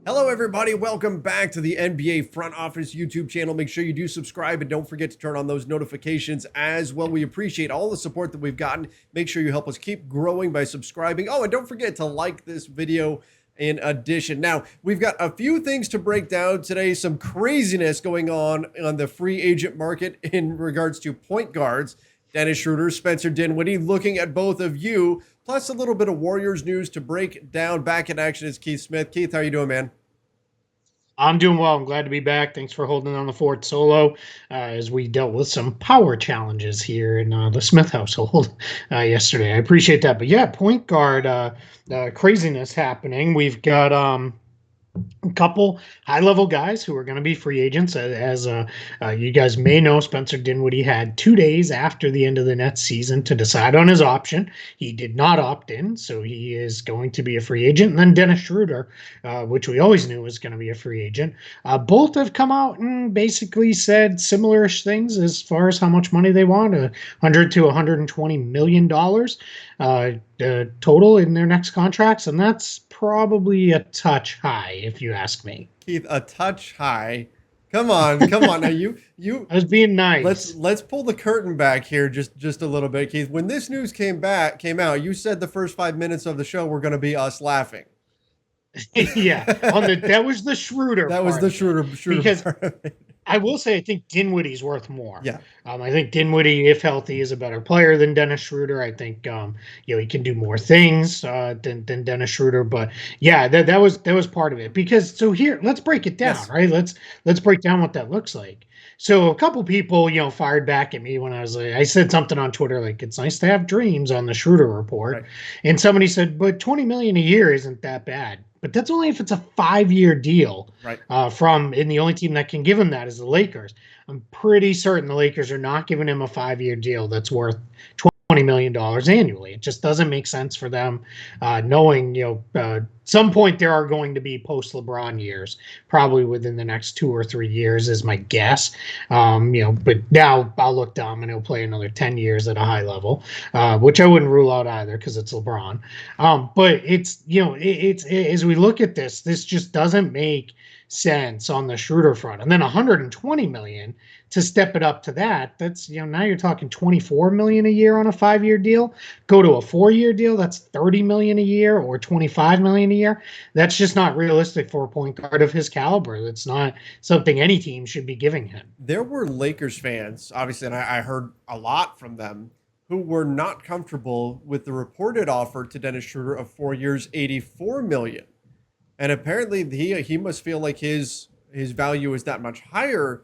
Hello, everybody. Welcome back to the NBA Front Office YouTube channel. Make sure you do subscribe and don't forget to turn on those notifications as well. We appreciate all the support that we've gotten. Make sure you help us keep growing by subscribing. Oh, and don't forget to like this video in addition. Now, we've got a few things to break down today. Some craziness going on the free agent market in regards to point guards. Dennis Schroder, Spencer Dinwiddie, looking at both of you, plus a little bit of Warriors news to break down. Back in action is Keith Smith. Keith, how are you doing, man? I'm doing well. I'm glad to be back. Thanks for holding on the fort solo as we dealt with some power challenges here in the Smith household yesterday. I appreciate that. But yeah, point guard craziness happening. We've got a couple high-level guys who are going to be free agents. As you guys may know, Spencer Dinwiddie had 2 days after the end of the Nets season to decide on his option. He did not opt in, so he is going to be a free agent. And then Dennis Schroder, which we always knew was going to be a free agent. Both have come out and basically said similar-ish things as far as how much money they want, $100 to $120 million total in their next contracts, and that's probably a touch high, if you ask me. Keith, a touch high. Come on. Now you I was being nice. Let's pull the curtain back here just a little bit, Keith. When this news came out, you said the first 5 minutes of the show were going to be us laughing. Yeah, that was the Schroder. That was the Schroder because part of it. I will say I think Dinwiddie's worth more. Yeah. I think Dinwiddie, if healthy, is a better player than Dennis Schroder. I think he can do more things than Dennis Schroder. But yeah, that was part of it. Because so here, let's break it down, yes. Right? Let's break down what that looks like. So a couple people, fired back at me when I said something on Twitter like it's nice to have dreams on the Schroder report, Right. And somebody said, but $20 million a year isn't that bad. But that's only if it's a 5-year deal. Right. And the only team that can give him that is the Lakers. I'm pretty certain the Lakers are not giving him a 5-year deal that's worth $20 million annually. It just doesn't make sense for them, knowing, some point there are going to be post-LeBron years, probably within the next 2 or 3 years is my guess. But now I'll look dumb and he'll play another 10 years at a high level, which I wouldn't rule out either because it's LeBron. But it's as we look at this just doesn't make sense on the Schroder front. And then $120 million to step it up to that's now you're talking $24 million a year on a 5-year deal. Go to a 4-year deal, that's $30 million a year or $25 million a year. That's just not realistic for a point guard of his caliber. That's not something any team should be giving him. There were Lakers fans, obviously, and I heard a lot from them, who were not comfortable with the reported offer to Dennis Schroder of 4 years, $84 million. And apparently he must feel like his value is that much higher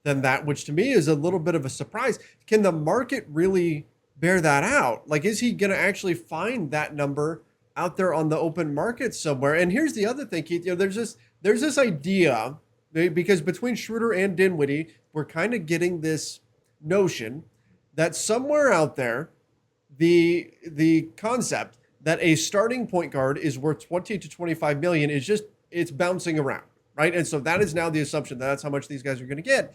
than that, which to me is a little bit of a surprise. Can the market really bear that out? Like, is he going to actually find that number out there on the open market somewhere? And here's the other thing, Keith. There's this idea, because between Schroder and Dinwiddie, we're kind of getting this notion that somewhere out there, the concept that a starting point guard is worth 20 to 25 million it's bouncing around, right? And so that is now the assumption that that's how much these guys are going to get.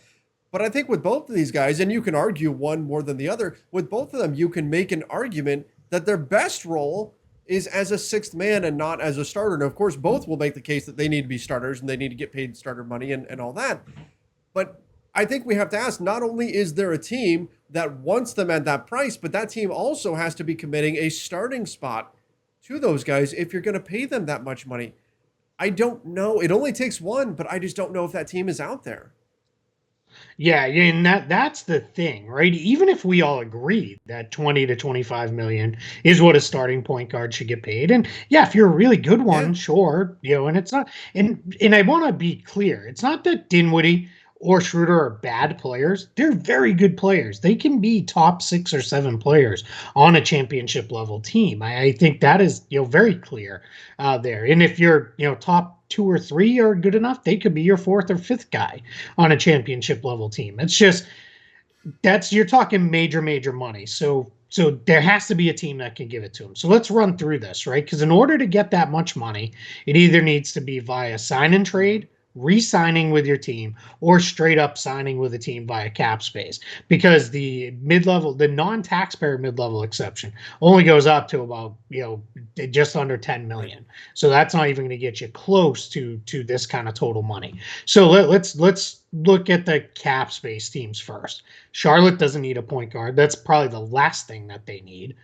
But I think with both of these guys, and you can argue one more than the other, with both of them, you can make an argument that their best role is as a sixth man and not as a starter. And of course, both will make the case that they need to be starters and they need to get paid starter money and all that. But I think we have to ask, not only is there a team that wants them at that price, but that team also has to be committing a starting spot to those guys if you're going to pay them that much money. I don't know. It only takes one, but I just don't know if that team is out there. Yeah, and that's the thing, right? Even if we all agree that 20 to 25 million is what a starting point guard should get paid. And yeah, if you're a really good one, sure, and it's not, and I want to be clear, it's not that Dinwiddie or Schroder are bad players. They're very good players. They can be top 6 or 7 players on a championship level team. I think that is, very clear there. And if you're, top 2 or 3 are good enough, they could be your 4th or 5th guy on a championship level team. It's just, you're talking major money. So there has to be a team that can give it to him. So let's run through this, right? Because in order to get that much money, it either needs to be via sign and trade, re-signing with your team or straight up signing with a team via cap space, because the mid-level, the non-taxpayer mid-level exception only goes up to about, just under 10 million. So that's not even going to get you close to this kind of total money. So let's look at the cap space teams first. Charlotte doesn't need a point guard. That's probably the last thing that they need.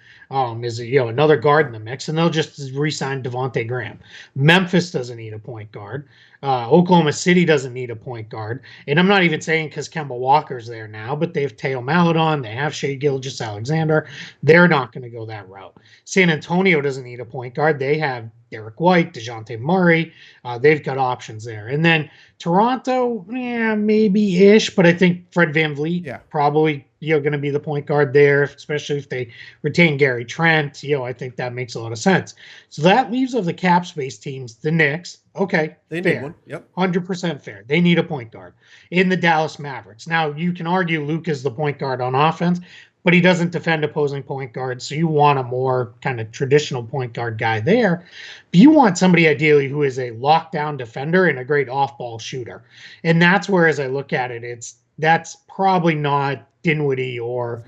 Is another guard in the mix, and they'll just re-sign Devontae Graham. Memphis doesn't need a point guard. Oklahoma City doesn't need a point guard, and I'm not even saying because Kemba Walker's there now, but they have Teo Maledon, they have Shai Gilgeous-Alexander. They're not going to go that route. San Antonio doesn't need a point guard. They have Derek White, DeJounte Murray. They've got options there. And then Toronto, maybe-ish, but I think Fred VanVleet probably going to be the point guard there, especially if they retain Gary Trent. I think that makes a lot of sense. So that leaves of the cap space teams, the Knicks. Okay, they fair. Need one. Yep, 100% fair. They need a point guard. In the Dallas Mavericks. Now, you can argue Luke is the point guard on offense, but he doesn't defend opposing point guards, so you want a more kind of traditional point guard guy there. But you want somebody ideally who is a lockdown defender and a great off-ball shooter. And that's where, as I look at it, that's probably not Dinwiddie or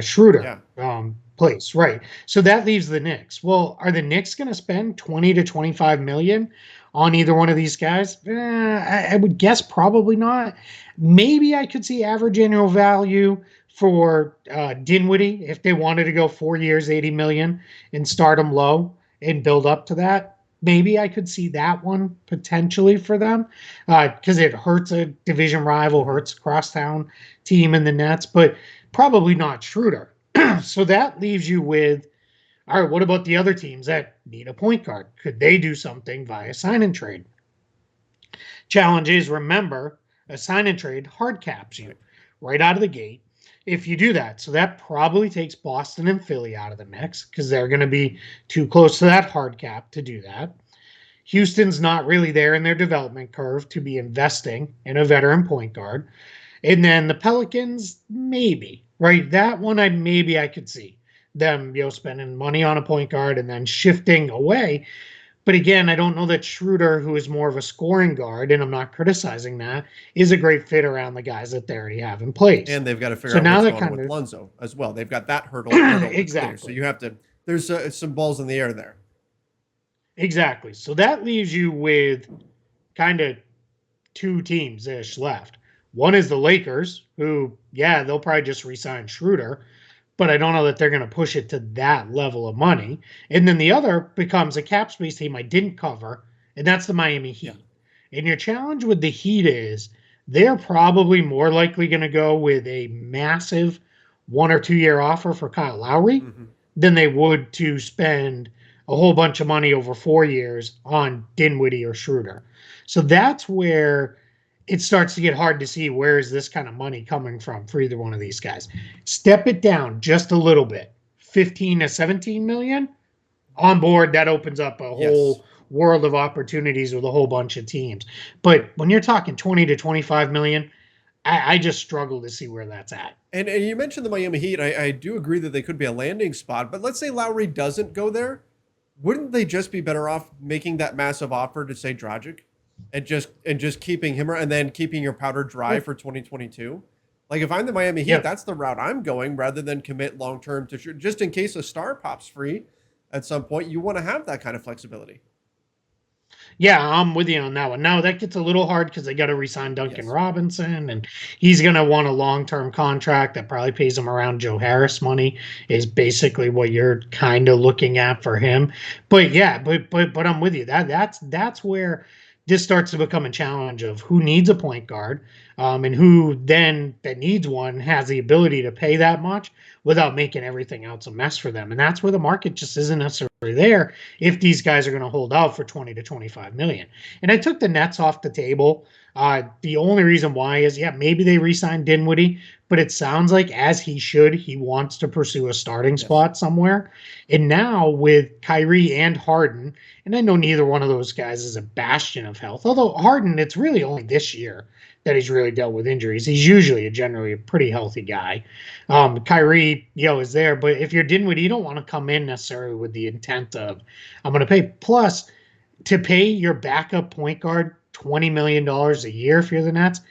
Schroder place, right? So that leaves the Knicks. Well, are the Knicks going to spend 20 to 25 million on either one of these guys? I would guess probably not. Maybe I could see average annual value for Dinwiddie if they wanted to go 4 years, 80 million, and start him low and build up to that. Maybe I could see that one potentially for them because it hurts a division rival, hurts a crosstown team in the Nets, but probably not Schroeder. So that leaves you with, all right, what about the other teams that need a point guard? Could they do something via sign and trade? Challenge is, remember, a sign and trade hard caps you right out of the gate if you do that. So that probably takes Boston and Philly out of the mix because they're going to be too close to that hard cap to do that. Houston's not really there in their development curve to be investing in a veteran point guard. And then the Pelicans, maybe, right? That one I could see them, spending money on a point guard and then shifting away. But again, I don't know that Schroeder, who is more of a scoring guard, and I'm not criticizing that, is a great fit around the guys that they already have in place. And they've got to figure out what's going on with Lonzo as well. They've got that hurdle. Exactly. So you have to, there's some balls in the air there. Exactly. So that leaves you with kind of two teams-ish left. One is the Lakers, who, they'll probably just re-sign Schroeder, but I don't know that they're going to push it to that level of money. And then the other becomes a cap space team I didn't cover, and that's the Miami Heat. Yeah. And your challenge with the Heat is they're probably more likely going to go with a massive 1 or 2 year offer for Kyle Lowry than they would to spend a whole bunch of money over 4 years on Dinwiddie or Schroeder. So that's where it starts to get hard to see where is this kind of money coming from for either one of these guys. Step it down just a little bit, 15 to 17 million on board. That opens up a whole world of opportunities with a whole bunch of teams. But when you're talking 20 to 25 million, I just struggle to see where that's at. And you mentioned the Miami Heat. I do agree that they could be a landing spot, but let's say Lowry doesn't go there. Wouldn't they just be better off making that massive offer to, say, Dragic? And just keeping him and then keeping your powder dry for 2022. Like if I'm the Miami Heat, that's the route I'm going rather than commit long term to just in case a star pops free at some point. You want to have that kind of flexibility. Yeah, I'm with you on that one. Now that gets a little hard because they got to re-sign Duncan Robinson, and he's going to want a long-term contract that probably pays him around Joe Harris money. Is basically what you're kind of looking at for him. But but I'm with you. That's where this starts to become a challenge of who needs a point guard and who then that needs one has the ability to pay that much without making everything else a mess for them. And that's where the market just isn't necessarily there if these guys are going to hold out for 20 to 25 million. And I took the Nets off the table. The only reason why is, maybe they re-signed Dinwiddie, but it sounds like as he should, he wants to pursue a starting spot somewhere. And now with Kyrie and Harden, and I know neither one of those guys is a bastion of health, although Harden, it's really only this year that he's really dealt with injuries. He's usually generally a pretty healthy guy. Kyrie, is there, but if you're Dinwiddie, you don't want to come in necessarily with the intent of, I'm going to pay. Plus, to pay your backup point guard $20 million a year if you're the Nets,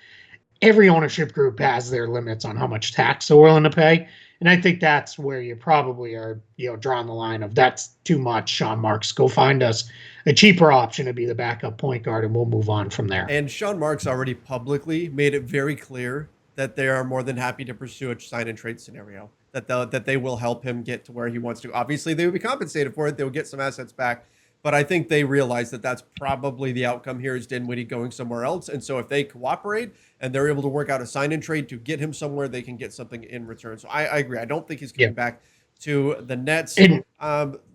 every ownership group has their limits on how much tax they're willing to pay. And I think that's where you probably are, drawing the line of that's too much, Sean Marks. Go find us a cheaper option to be the backup point guard, and we'll move on from there. And Sean Marks already publicly made it very clear that they are more than happy to pursue a sign and trade scenario, that they will help him get to where he wants to. Obviously, they will be compensated for it. They will get some assets back. But I think they realize that that's probably the outcome here is Dinwiddie going somewhere else. And so if they cooperate and they're able to work out a sign and trade to get him somewhere, they can get something in return. So I agree. I don't think he's coming back to the Nets. And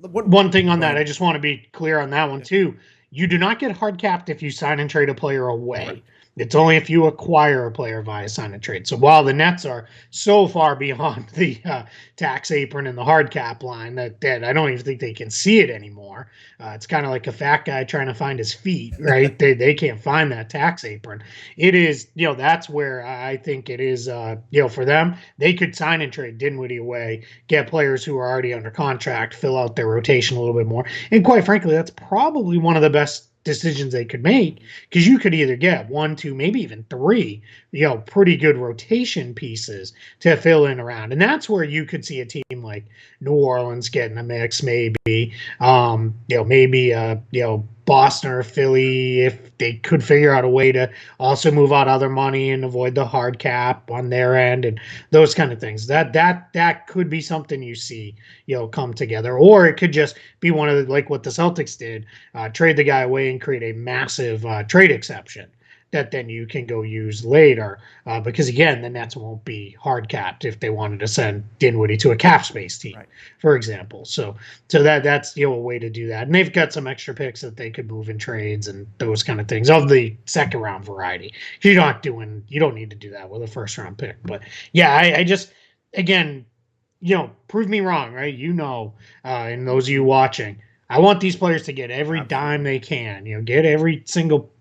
one thing on that, I just want to be clear on that one too. You do not get hard capped if you sign and trade a player away. Right. It's only if you acquire a player via sign and trade. So while the Nets are so far beyond the tax apron and the hard cap line that I don't even think they can see it anymore. It's kind of like a fat guy trying to find his feet, right? they can't find that tax apron. It is, that's where I think it is, for them, they could sign and trade Dinwiddie away, get players who are already under contract, fill out their rotation a little bit more. And quite frankly, that's probably one of the best decisions they could make, because you could either get 1, 2, maybe even 3, pretty good rotation pieces to fill in around. And that's where you could see a team like New Orleans getting a mix, maybe, Boston or Philly, if they could figure out a way to also move out other money and avoid the hard cap on their end and those kind of things. That could be something you see, come together. Or it could just be one of like what the Celtics did, trade the guy away and create a massive trade exception that then you can go use later. Because again, the Nets won't be hard capped if they wanted to send Dinwiddie to a cap space team, right, for example. So that's a way to do that. And they've got some extra picks that they could move in trades and those kind of things of the second round variety. You don't need to do that with a first round pick. But yeah, I just, again, prove me wrong, right? And those of you watching, I want these players to get every dime they can. Get every single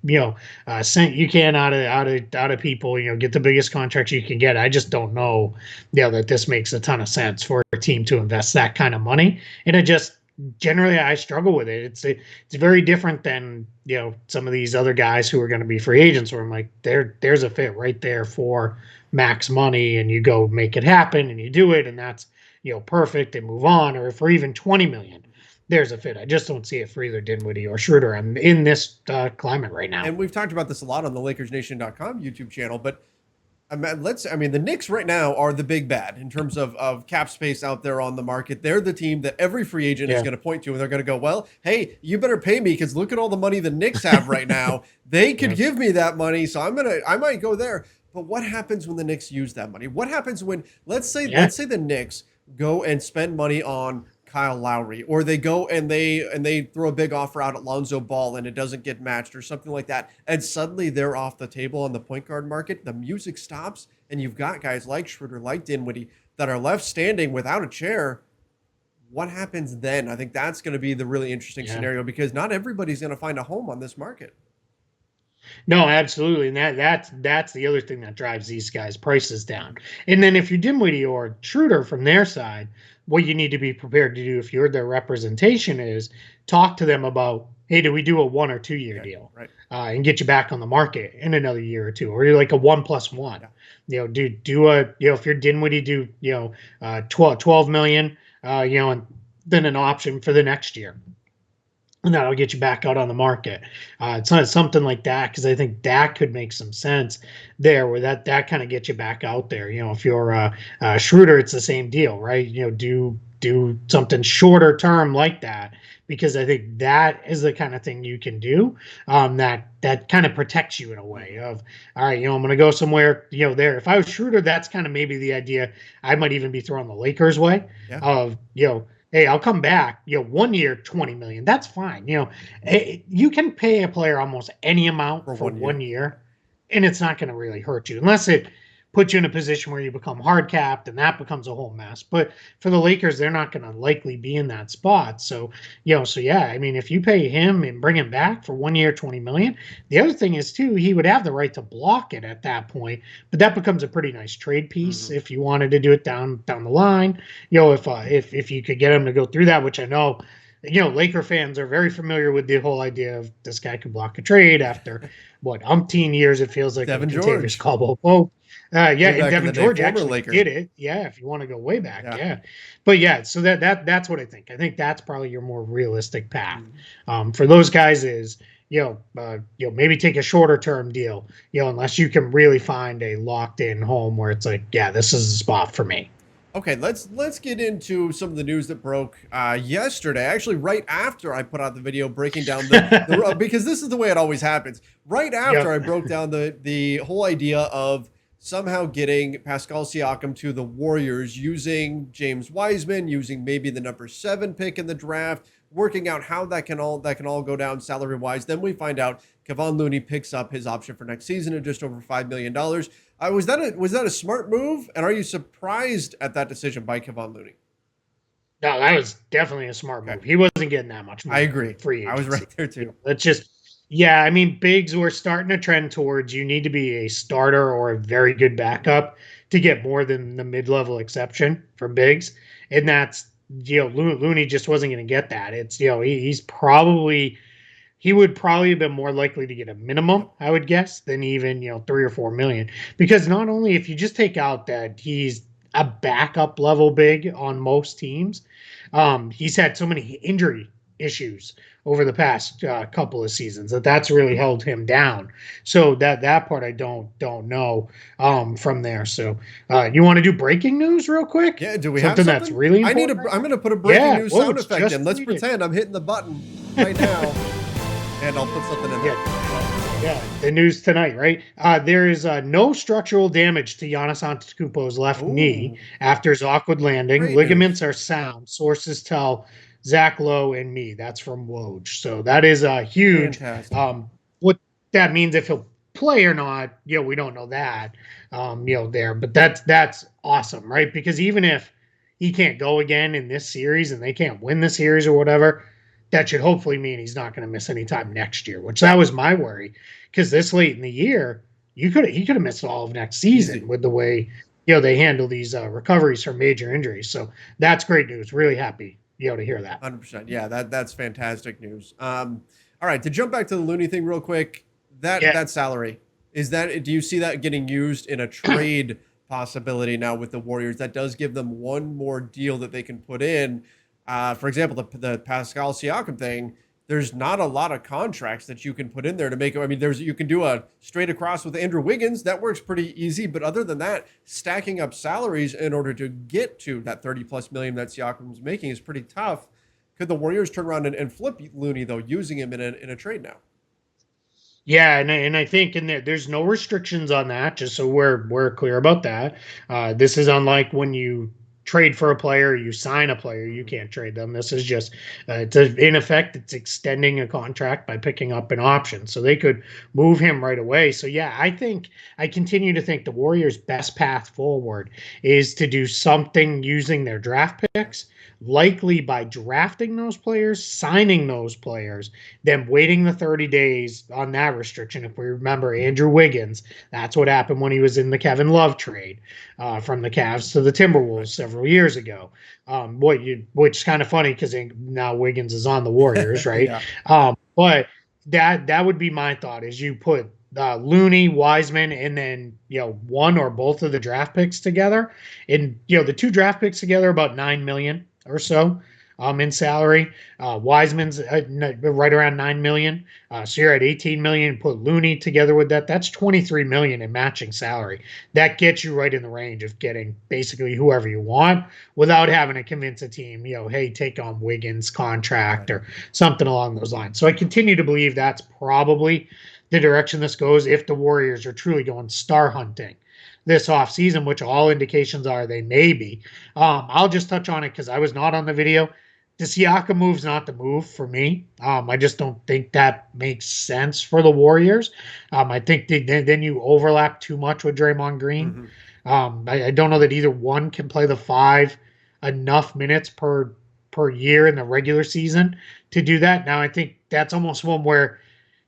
cent you can out of people. Get the biggest contracts you can get. I just don't know, that this makes a ton of sense for a team to invest that kind of money. And it just generally I struggle with it. It's very different than some of these other guys who are going to be free agents. Where I'm like, there's a fit right there for max money, and you go make it happen and you do it, and that's perfect and move on. Or for even $20 million. There's a fit. I just don't see it for either Dinwiddie or Schroder in this climate right now. And we've talked about this a lot on the LakersNation.com YouTube channel, but the Knicks right now are the big bad in terms of cap space out there on the market. They're the team that every free agent is going to point to, and they're going to go, well, hey, you better pay me because look at all the money the Knicks have right now. They could give me that money, so I might go there. But what happens when the Knicks use that money? What happens when let's say the Knicks go and spend money on Kyle Lowry, or they go and they throw a big offer out at Lonzo Ball and it doesn't get matched or something like that, and suddenly they're off the table on the point guard market. The music stops, and you've got guys like Schroeder, like Dinwiddie, that are left standing without a chair. What happens then? I think that's going to be the really interesting scenario, because not everybody's going to find a home on this market. No, absolutely. And that's the other thing that drives these guys' prices down. And then if you're Dinwiddie or Schroeder from their side, what you need to be prepared to do if you're their representation is talk to them about, hey, do we do a 1 or 2 year deal, right, and get you back on the market in another year or two, or you're like a 1+1, do if you're Dinwiddie, do 12 million, and then an option for the next year. And that'll get you back out on the market. It's not something like that, because I think that could make some sense there, where that kind of gets you back out there. If you're Schroeder, it's the same deal, right? Do something shorter term like that, because I think that is the kind of thing you can do that kind of protects you in a way of, all right, I'm going to go somewhere, there. If I was Schroeder, that's kind of maybe the idea. I might even be throwing the Lakers way of, hey, I'll come back, 1 year, $20 million. That's fine. You can pay a player almost any amount for 1 year, and it's not going to really hurt you unless it puts you in a position where you become hard capped and that becomes a whole mess. But for the Lakers, they're not going to likely be in that spot. So, if you pay him and bring him back for 1 year, $20 million, the other thing is too, he would have the right to block it at that point, but that becomes a pretty nice trade piece if you wanted to do it down the line. If you could get him to go through that, which I know Laker fans are very familiar with the whole idea of this guy can block a trade after what umpteen years it feels like of Devin Contavious George, Caldwell-Pope. Yeah, way and back in the Devin day, George former actually Laker. did it. Yeah, if you want to go way back, Yeah. yeah. But yeah, so that's what I think. I think that's probably your more realistic path Mhm. for those guys is maybe take a shorter term deal. Unless you can really find a locked in home where it's like, yeah, this is a spot for me. Okay, let's get into some of the news that broke yesterday. Actually, right after I put out the video breaking down the because this is the way it always happens. Right after Yep. I broke down the whole idea of somehow getting Pascal Siakam to the Warriors using James Wiseman, using maybe the number 7 pick in the draft, working out how that can all go down salary wise. Then we find out Kevon Looney picks up his option for next season at just over $5 million. Was that a smart move? And are you surprised at that decision by Kevon Looney? No, that was definitely a smart Okay, move. He wasn't getting that much I money agree. in free I was agency. right there too. Let's just, yeah, I mean, bigs were starting to trend towards you need to be a starter or a very good backup to get more than the mid level exception for bigs. And that's, Looney just wasn't going to get that. It's, he would probably have been more likely to get a minimum, Yep. I would guess, than even 3 or 4 million. Because not only if you just take out that he's a backup level big on most teams, he's had so many injury issues over the past couple of seasons that's really held him down. So that part I don't know from there. So you want to do breaking news real quick? Yeah, do we have Something that's something? really I need important a. right I'm now? gonna put a breaking Yeah. news Whoa, sound it's effect just in. Let's tweeted. pretend I'm hitting the button right now, and I'll put something in there. Yeah. Yeah, the news tonight, right? There is no structural damage to Giannis Antetokounmpo's left knee Oh, after his awkward landing. great Ligaments news! are sound. Sources tell Zach Lowe and me. That's from Woj. So that is huge. Fantastic. What that means if he'll play or not, we don't know that. There, but that's awesome, right? Because even if he can't go again in this series and they can't win the series or whatever, that should hopefully mean he's not going to miss any time next year. Which that was my worry because this late in the year, he could have missed all of next season Easy. with the way they handle these recoveries from major injuries. So that's great news. Really happy to hear that. 100%. Yeah, that's fantastic news. All right, to jump back to the Looney thing real quick, that Yeah. that salary is that. Do you see that getting used in a trade possibility now with the Warriors? That does give them one more deal that they can put in. For example, the Pascal Siakam thing. There's not a lot of contracts that you can put in there to make it. I mean, you can do a straight across with Andrew Wiggins. That works pretty easy. But other than that, stacking up salaries in order to get to that 30 plus million that Siakam's making is pretty tough. Could the Warriors turn around and flip Looney though, using him in a trade now? Yeah, and I think there's no restrictions on that. Just so we're clear about that. This is unlike when you trade for a player, you sign a player, you can't trade them. This is just in effect, it's extending a contract by picking up an option, so they could move him right away. So yeah, I continue to think the Warriors' best path forward is to do something using their draft picks. Likely by drafting those players, signing those players, them waiting the 30 days on that restriction. If we remember Andrew Wiggins, that's what happened when he was in the Kevin Love trade from the Cavs to the Timberwolves Right. several years ago. Which is kind of funny because now Wiggins is on the Warriors, right? Yeah. But that would be my thought: is you put Looney, Wiseman, and then one or both of the draft picks together, and the two draft picks together about 9 million or so in salary. Wiseman's right around 9 million. So you're at 18 million. Put Looney together with that. That's 23 million in matching salary. That gets you right in the range of getting basically whoever you want without having to convince a team, hey, take on Wiggins' Right. contract or something along those lines. So I continue to believe that's probably the direction this goes if the Warriors are truly going star hunting this offseason, which all indications are they may be. I'll just touch on it because I was not on the video. The Siakam move's not the move for me. I just don't think that makes sense for the Warriors. I think then you overlap too much with Draymond Green. Mm-hmm. I don't know that either one can play the 5 enough minutes per year in the regular season to do that. Now I think that's almost one where,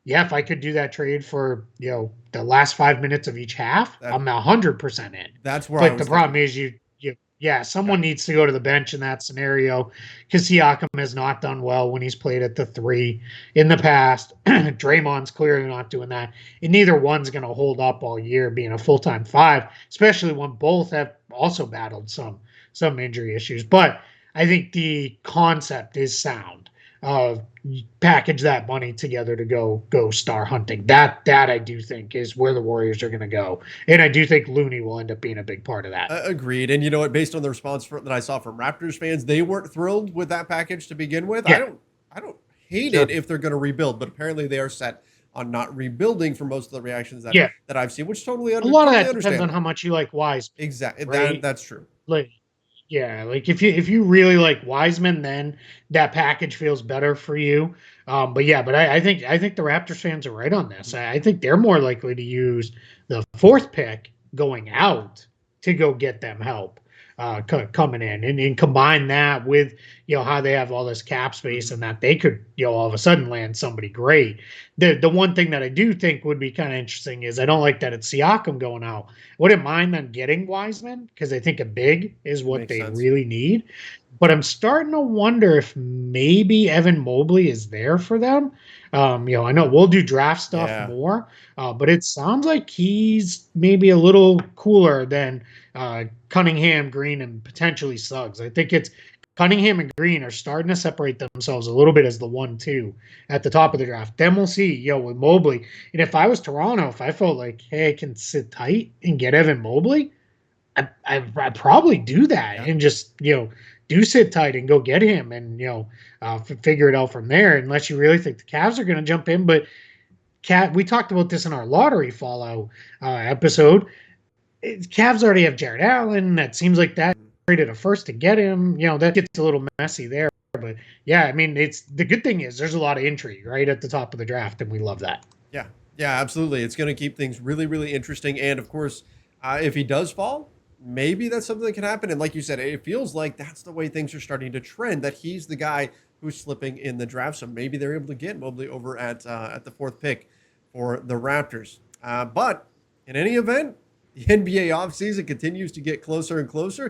yeah, if I could do that trade for the last 5 minutes of each half, That I'm 100% in. that's where I But the was problem thinking. is Yeah, someone needs to go to the bench in that scenario because Siakam has not done well when he's played at the three in the past. Draymond's clearly not doing that. And neither one's going to hold up all year being a full-time five, especially when both have also battled some injury issues. But I think the concept is sound. Package that money together to go star hunting. That I do think is where the Warriors are going to go, and I do think Looney will end up being a big part of that. Agreed. And you know what? Based on the response that I saw from Raptors fans, they weren't thrilled with that package to begin with. Yeah. I don't hate it if they're going to rebuild, but apparently they are set on not rebuilding for most of the reactions that I've seen, which totally a lot of that totally depends on how much you like Wise. Exactly. Right? That's true. Like, yeah, like if you really like Wiseman, then that package feels better for you. But I think the Raptors fans are right on this. I think they're more likely to use the fourth pick going out to go get them help coming in, and combine that with how they have all this cap space and that they could all of a sudden land somebody great. The one thing that I do think would be kind of interesting is I don't like that it's Siakam going out. Wouldn't mind them getting Wiseman because I think a big is what they really need. But I'm starting to wonder if maybe Evan Mobley is there for them. I know we'll do draft stuff more, but it sounds like he's maybe a little cooler than Cunningham, Green, and potentially Suggs. I think it's Cunningham and Green are starting to separate themselves a little bit as the 1-2 at the top of the draft. Then we'll see, with Mobley. And if I was Toronto, if I felt like, hey, I can sit tight and get Evan Mobley, I'd probably do that and just, do sit tight and go get him and, figure it out from there, unless you really think the Cavs are going to jump in. But we talked about this in our lottery fallout episode. Cavs already have Jared Allen. That seems like that traded a first to get him. That gets a little messy there. But yeah, I mean, it's the good thing is there's a lot of intrigue right at the top of the draft, and we love that. Yeah, absolutely. It's going to keep things really, really interesting. And of course, if he does fall, maybe that's something that can happen. And like you said, it feels like that's the way things are starting to trend, that he's the guy who's slipping in the draft. So maybe they're able to get Mobley over at the fourth pick for the Raptors. But in any event, the NBA offseason continues to get closer and closer.